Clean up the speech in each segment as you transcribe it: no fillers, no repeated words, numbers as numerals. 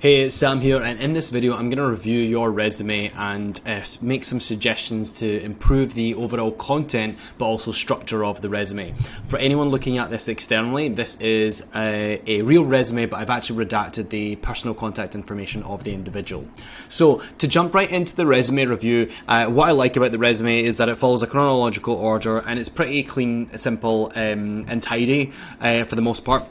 Hey, it's Sam here, and in this video I'm going to review your resume and make some suggestions to improve the overall content but also structure of the resume. For anyone looking at this externally, this is a real resume, but I've actually redacted the personal contact information of the individual. So to jump right into the resume review, what I like about the resume is that it follows a chronological order and it's pretty clean, simple and tidy for the most part.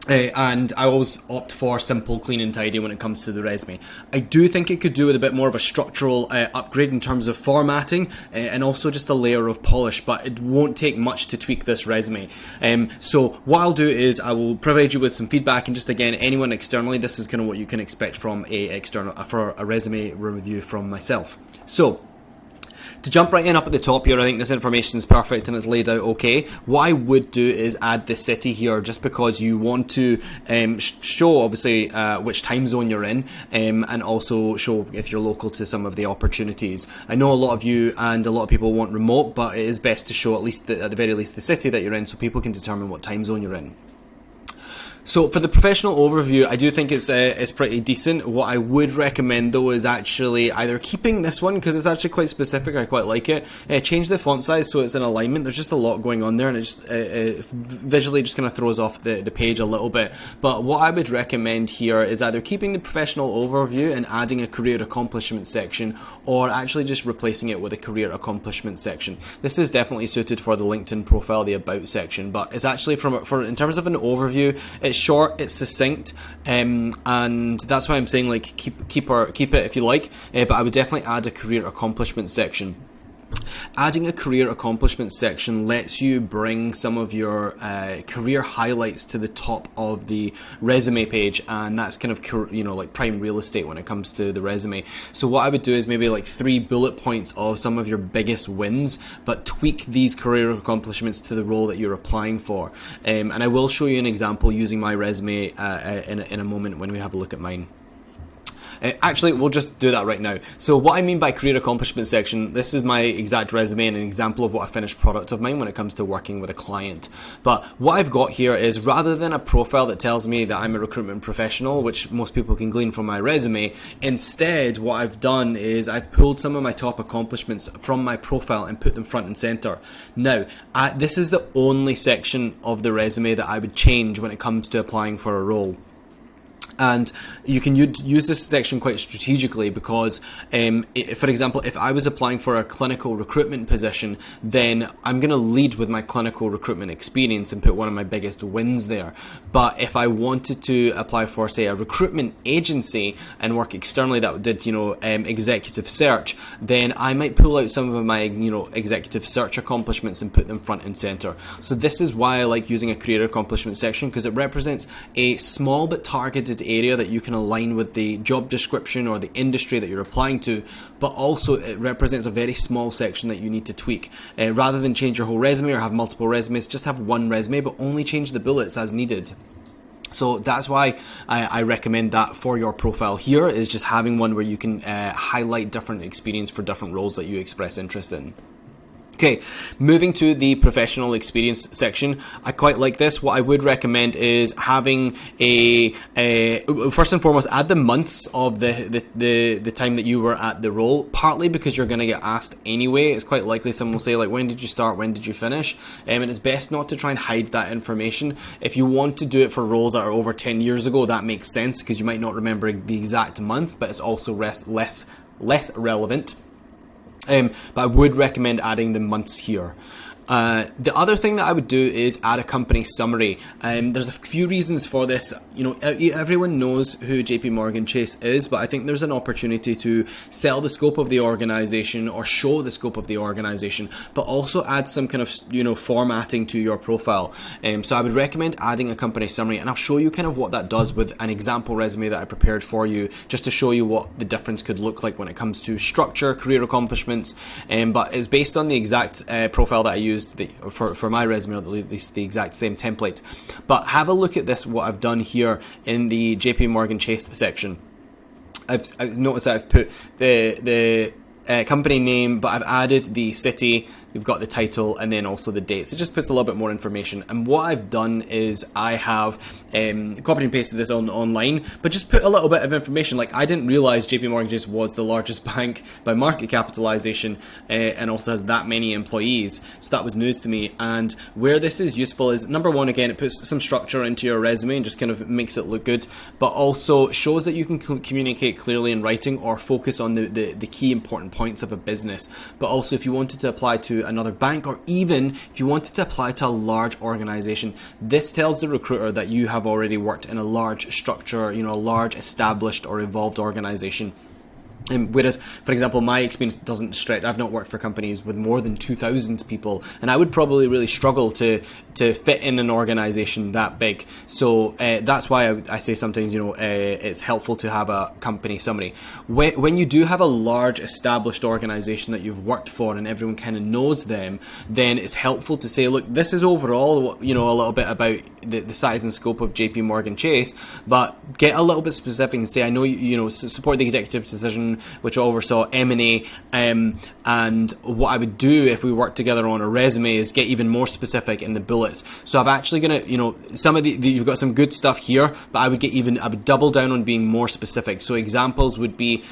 And I always opt for simple, clean and tidy when it comes to the resume. I do think it could do with a bit more of a structural upgrade in terms of formatting and also just a layer of polish, but it won't take much to tweak this resume. So what I'll do is I will provide you with some feedback, and just again, anyone externally, this is kind of what you can expect from for a resume review from myself. So to jump right in up at the top here, I think this information is perfect and it's laid out okay. What I would do is add the city here, just because you want to show obviously which time zone you're in, and also show if you're local to some of the opportunities. I know a lot of you and a lot of people want remote, but it is best to show at the very least the city that you're in so people can determine what time zone you're in. So for the professional overview, I do think it's pretty decent. What I would recommend though is actually either keeping this one, because it's actually quite specific, I quite like it, change the font size so it's in alignment. There's just a lot going on there and it just visually just kind of throws off the page a little bit. But what I would recommend here is either keeping the professional overview and adding a career accomplishment section, or actually just replacing it with a career accomplishment section. This is definitely suited for the LinkedIn profile, the about section, but it's actually in terms of an overview, it's short, it's succinct, and that's why I'm saying like keep it if you like, but I would definitely add a career accomplishment section. Adding a career accomplishment section lets you bring some of your career highlights to the top of the resume page, and that's kind of like prime real estate when it comes to the resume. So what I would do is maybe like 3 bullet points of some of your biggest wins, but tweak these career accomplishments to the role that you're applying for. And I will show you an example using my resume in a moment when we have a look at mine. Actually, we'll just do that right now. So what I mean by career accomplishment section, this is my exact resume and an example of what a finished product of mine when it comes to working with a client. But what I've got here is, rather than a profile that tells me that I'm a recruitment professional, which most people can glean from my resume, instead what I've done is I've pulled some of my top accomplishments from my profile and put them front and center. Now, this is the only section of the resume that I would change when it comes to applying for a role. And you can use this section quite strategically, because for example, if I was applying for a clinical recruitment position, then I'm going to lead with my clinical recruitment experience and put one of my biggest wins there. But if I wanted to apply for, say, a recruitment agency and work externally that did executive search, then I might pull out some of my executive search accomplishments and put them front and center. So this is why I like using a career accomplishment section, because it represents a small but targeted area that you can align with the job description or the industry that you're applying to, but also it represents a very small section that you need to tweak. Rather than change your whole resume or have multiple resumes, just have one resume but only change the bullets as needed. So that's why I recommend that for your profile here, is just having one where you can highlight different experience for different roles that you express interest in. Okay, moving to the professional experience section, I quite like this. What I would recommend is having first and foremost, add the months of the time that you were at the role, partly because you're going to get asked anyway. It's quite likely someone will say like, when did you start, when did you finish? And it's best not to try and hide that information. If you want to do it for roles that are over 10 years ago, that makes sense, because you might not remember the exact month, but it's also less relevant. But I would recommend adding the months here. The other thing that I would do is add a company summary. There's a few reasons for this. Everyone knows who JP Morgan Chase is, but I think there's an opportunity to sell the scope of the organization or show the scope of the organization, but also add some kind of formatting to your profile. So I would recommend adding a company summary, and I'll show you kind of what that does with an example resume that I prepared for you, just to show you what the difference could look like when it comes to structure, career accomplishments. But it's based on the exact profile that I used for my resume, or at least the exact same template. But have a look at this, what I've done here in the JP Morgan Chase section. I've noticed that I've put the company name, but I've added the city, we've got the title, and then also the dates. It just puts a little bit more information. And what I've done is I have copied and pasted this online, but just put a little bit of information. Like, I didn't realize JP Morgan Chase was the largest bank by market capitalization and also has that many employees. So that was news to me. And where this is useful is, number one, again, it puts some structure into your resume and just kind of makes it look good, but also shows that you can communicate clearly in writing or focus on the key important points of a business. But also, if you wanted to apply to another bank, or even if you wanted to apply to a large organization, this tells the recruiter that you have already worked in a large structure, a large established or evolved organization. Whereas, for example, my experience doesn't stretch. I've not worked for companies with more than 2,000 people, and I would probably really struggle to fit in an organization that big. So that's why I say sometimes, it's helpful to have a company summary. When you do have a large established organization that you've worked for and everyone kind of knows them, then it's helpful to say, look, this is overall, a little bit about the size and scope of JP Morgan Chase, but get a little bit specific and say, I know you support the executive decision which oversaw M&A, and what I would do if we worked together on a resume is get even more specific in the bullets. So I'm actually gonna, some of you've got some good stuff here, but I would double down on being more specific. So examples would be,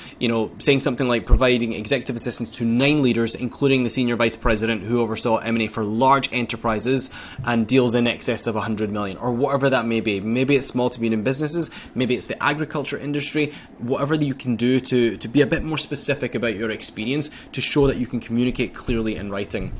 saying something like providing executive assistance to 9 leaders, including the senior vice president who oversaw M&A for large enterprises and deals in excess of 100 million, or whatever that may be. Maybe it's small to medium businesses, maybe it's the agriculture industry, whatever you can do to be a bit more specific about your experience to show that you can communicate clearly in writing.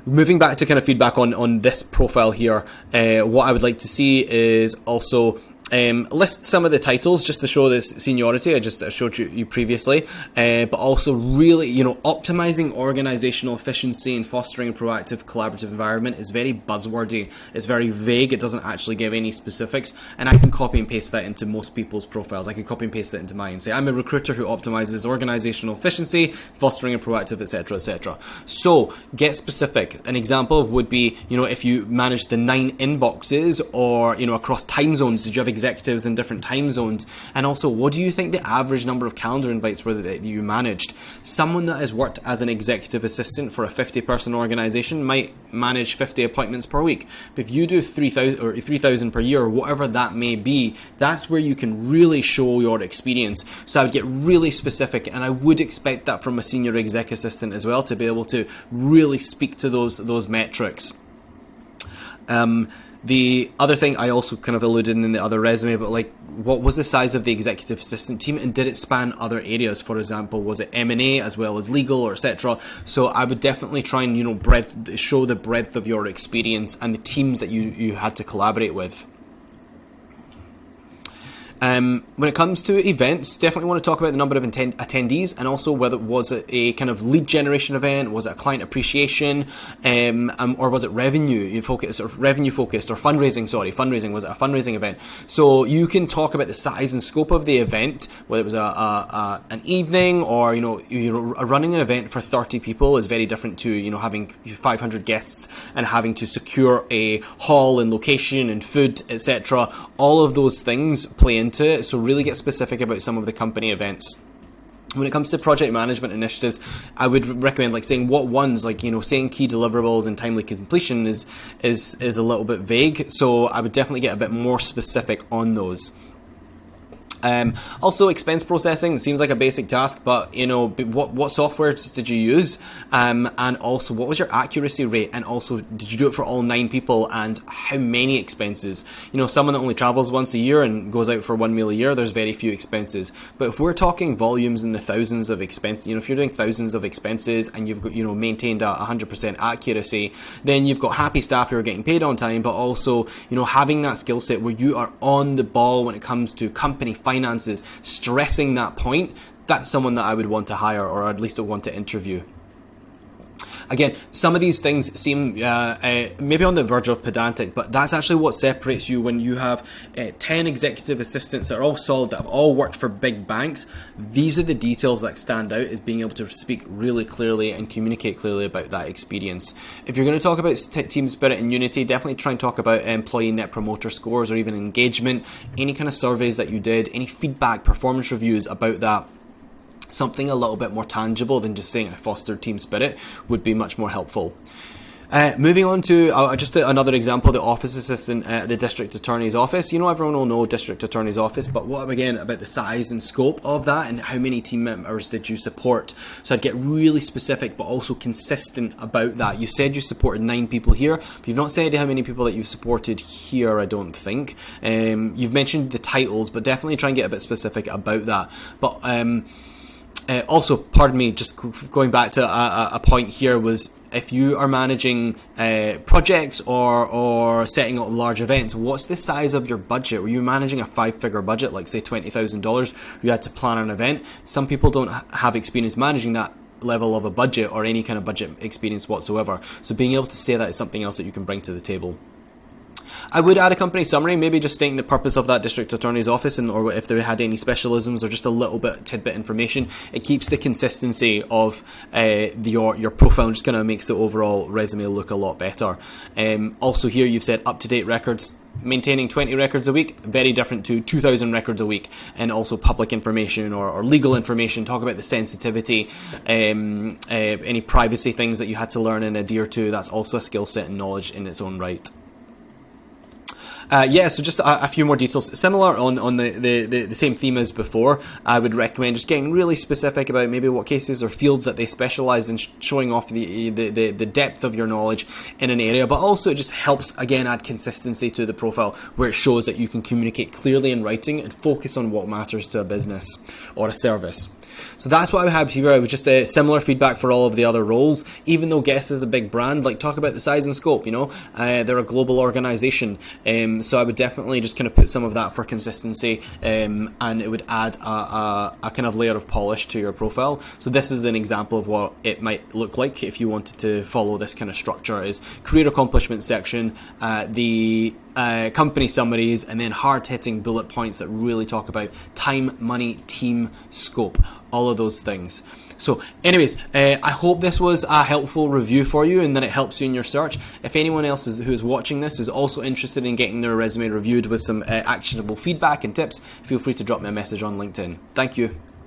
Moving back to kind of feedback on this profile here, what I would like to see is also list some of the titles just to show this seniority I just showed you previously, but also really, optimizing organizational efficiency and fostering a proactive collaborative environment is very buzzwordy. It's very vague. It doesn't actually give any specifics, and I can copy and paste that into most people's profiles. I can copy and paste that into mine. Say, I'm a recruiter who optimizes organizational efficiency, fostering a proactive, etc., etc. So get specific. An example would be, if you manage the 9 inboxes, or, across time zones, did you have executives in different time zones? And also, what do you think the average number of calendar invites were that you managed? Someone that has worked as an executive assistant for a 50-person organization might manage 50 appointments per week. But if you do 3,000 or 3,000 per year, or whatever that may be, that's where you can really show your experience. So I would get really specific, and I would expect that from a senior exec assistant as well, to be able to really speak to those metrics. The other thing I also kind of alluded in the other resume, but like, what was the size of the executive assistant team, and did it span other areas? For example, was it M&A as well as legal, or etc.? So I would definitely try and show the breadth of your experience and the teams that you had to collaborate with. When it comes to events, definitely want to talk about the number of attendees, and also whether was it a kind of lead generation event, was it a client appreciation, or was it revenue focused, or fundraising? Fundraising, was it a fundraising event? So you can talk about the size and scope of the event, whether it was an evening, or running an event for 30 people is very different to having 500 guests and having to secure a hall and location and food, etc. All of those things play into it, so really get specific about some of the company events. When it comes to project management initiatives, I would recommend saying what ones, saying key deliverables and timely completion is a little bit vague, so I would definitely get a bit more specific on those. Also, expense processing seems like a basic task, but what softwares did you use, and also what was your accuracy rate, and also did you do it for all 9 people, and how many expenses? Someone that only travels once a year and goes out for 1 meal a year, there's very few expenses. But if we're talking volumes in the thousands of expenses, if you're doing thousands of expenses and you've got maintained a 100% accuracy, then you've got happy staff who are getting paid on time, but also having that skill set where you are on the ball when it comes to company finances, stressing that point, that's someone that I would want to hire, or at least want to interview. Again, some of these things seem maybe on the verge of pedantic, but that's actually what separates you when you have 10 executive assistants that are all solid, that have all worked for big banks. These are the details that stand out, is being able to speak really clearly and communicate clearly about that experience. If you're going to talk about team spirit and unity, definitely try and talk about employee net promoter scores, or even engagement, any kind of surveys that you did, any feedback, performance reviews about that. Something a little bit more tangible than just saying I fostered team spirit would be much more helpful. Moving on to just another example, the office assistant at the district attorney's office. You know, everyone will know district attorney's office, but what again about the size and scope of that, and how many team members did you support? So I'd get really specific, but also consistent about that. You said you supported 9 people here, but you've not said how many people that you've supported here, I don't think. You've mentioned the titles, but definitely try and get a bit specific about that. But also, pardon me, just going back to a point here was, if you are managing projects or setting up large events, what's the size of your budget? Were you managing a 5-figure budget, like say $20,000, you had to plan an event? Some people don't have experience managing that level of a budget or any kind of budget experience whatsoever. So being able to say that is something else that you can bring to the table. I would add a company summary, maybe just stating the purpose of that district attorney's office, and or if they had any specialisms, or just a little bit tidbit information. It keeps the consistency of your profile, and just kind of makes the overall resume look a lot better. Also here you've said up-to-date records. Maintaining 20 records a week, very different to 2,000 records a week. And also public information or legal information. Talk about the sensitivity, any privacy things that you had to learn and adhere to. That's also a skill set and knowledge in its own right. So just a few more details, similar on the same theme as before. I would recommend just getting really specific about maybe what cases or fields that they specialize in, showing off the depth of your knowledge in an area, but also it just helps, again, add consistency to the profile, where it shows that you can communicate clearly in writing and focus on what matters to a business or a service. So that's what I have here. It was just a similar feedback for all of the other roles. Even though Guess is a big brand, like, talk about the size and scope, you know. They're a global organization. So I would definitely just kind of put some of that for consistency, and it would add a kind of layer of polish to your profile. So this is an example of what it might look like if you wanted to follow this kind of structure: is career accomplishment section, the company summaries, and then hard-hitting bullet points that really talk about time, money, team, scope, all of those things. So anyways, I hope this was a helpful review for you and that it helps you in your search. If anyone else who is watching this is also interested in getting their resume reviewed with some actionable feedback and tips, feel free to drop me a message on LinkedIn. Thank you.